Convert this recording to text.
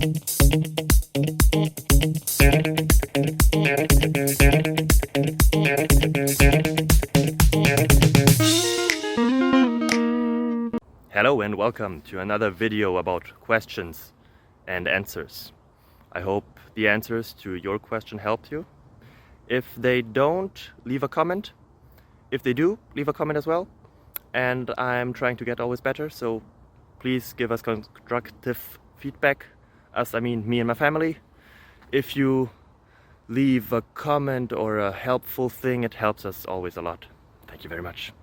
Hello and welcome to another video about questions and answers. I hope the answers to your question helped you. If they don't, leave a comment. If they do, leave a comment as well. And I'm trying to get always better, so please give us constructive feedback. Us, I mean me and my family. If you leave a comment or a helpful thing, it helps us always a lot. Thank you very much.